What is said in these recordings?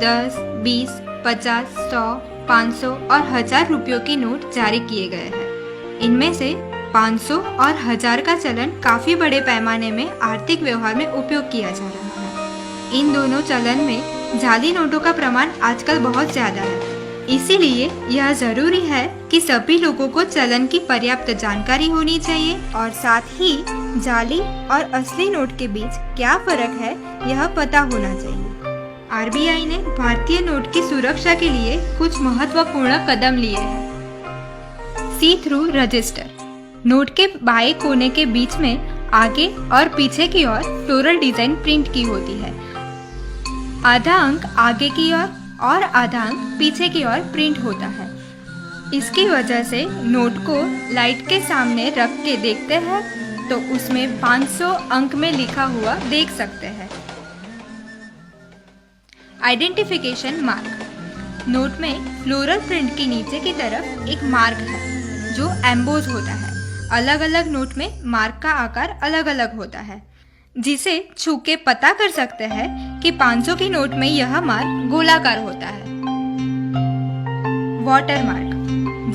10, 20, 50, 100, 500 और 1000 रुपयों के नोट जारी किए गए हैं। इनमें से 500 और 1000 का चलन काफी बड़े पैमाने में आर्थिक व्यवहार में उपयोग किया जा रहा है। इन दोनों चलन में जाली नोटों का प्रमाण आजकल बहुत ज्यादा है। इसीलिए यह जरूरी है कि सभी लोगों को चलन की पर्याप्त जानकारी होनी चाहिए और साथ ही जाली और असली नोट के बीच क्या फर्क है यह पता होना चाहिए। आरबीआई ने भारतीय नोट की सुरक्षा के लिए कुछ महत्वपूर्ण कदम लिए हैं। सी थ्रू रजिस्टर। नोट के बाएं कोने के बीच में आगे और पीछे की ओर फ्लोरल डिजाइन प्रिंट की होती है। आधा अंक आगे की ओर और आधा अंक पीछे की ओर प्रिंट होता है। इसकी वजह से नोट को लाइट के सामने रख के देखते हैं तो उसमें 500 अंक में लिखा हुआ देख सकते हैं। Identification mark. नोट में फ्लोरल प्रिंट के नीचे की तरफ एक मार्क है जो एम्बोज होता है। अलग अलग नोट में मार्क का आकार अलग अलग होता है, जिसे छू के पता कर सकते हैं कि 500 की नोट में यह मार्क गोलाकार होता है। Water mark.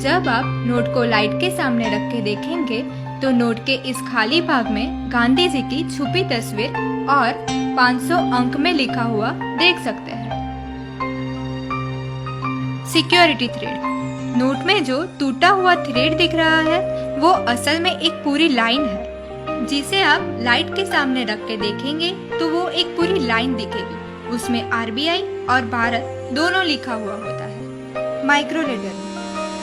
जब आप नोट को लाइट के सामने रख के देखेंगे तो नोट के इस खाली भाग में गांधी जी की छुपी तस्वीर और 500 अंक में लिखा हुआ देख सकते हैं। Security thread. नोट में जो टूटा हुआ थ्रेड दिख रहा है वो असल में एक पूरी लाइन है, जिसे आप लाइट के सामने रख के देखेंगे तो वो एक पूरी लाइन दिखेगी। उसमें आरबीआई और भारत दोनों लिखा हुआ होता है। Micro letter.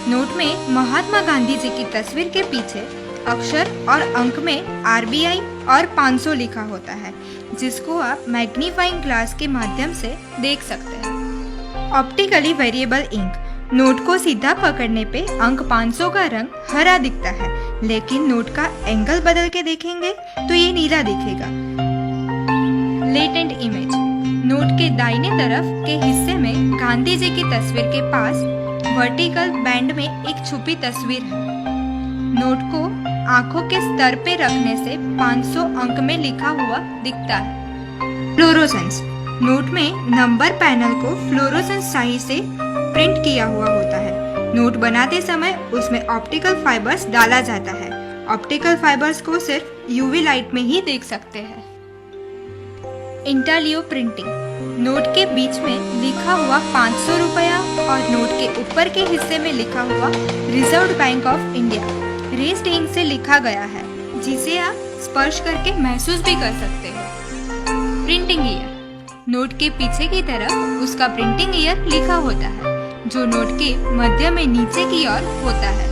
नोट में महात्मा गांधी जी की तस्वीर के पीछे अक्षर और अंक में आरबीआई और 500 लिखा होता है, जिसको आप मैग्नीफाइंग ग्लास के माध्यम से देख सकते हैं। Optically variable ink. नोट को सीधा पकड़ने पे अंक 500 का रंग हरा दिखता है, लेकिन नोट का एंगल बदल के देखेंगे तो ये नीला दिखेगा। Latent image. नोट के दाहिने तरफ के हिस्से में गांधी जी की तस्वीर के पास वर्टिकल बैंड में एक छुपी तस्वीर है। नोट को आंखों के स्तर पे रखने से 500 अंक में लिखा हुआ दिखता है। फ्लोरोसेंस। नोट में नंबर पैनल को फ्लोरोसेंस स्याही से प्रिंट किया हुआ होता है। नोट बनाते समय उसमें ऑप्टिकल फाइबर्स डाला जाता है। ऑप्टिकल फाइबर्स को सिर्फ यूवी लाइट में ही देख सकते हैं। इंटालियो प्रिंटिंग। नोट के बीच में लिखा हुआ 500 रुपया और नोट के ऊपर के हिस्से में लिखा हुआ Reserve Bank of India raised ink से लिखा गया है, जिसे आप स्पर्श करके महसूस भी कर सकते हैं। Printing year. नोट के पीछे की तरफ उसका प्रिंटिंग ईयर लिखा होता है, जो नोट के मध्य में नीचे की ओर होता है,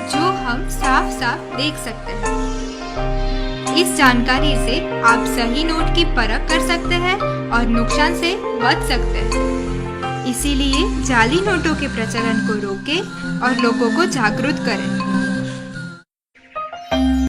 जो हम साफ साफ देख सकते हैं। इस जानकारी से आप सही नोट की परख कर सकते हैं और नुकसान से बच सकते हैं। इसीलिए जाली नोटों के प्रचलन को रोकें और लोगों को जागरूक करें।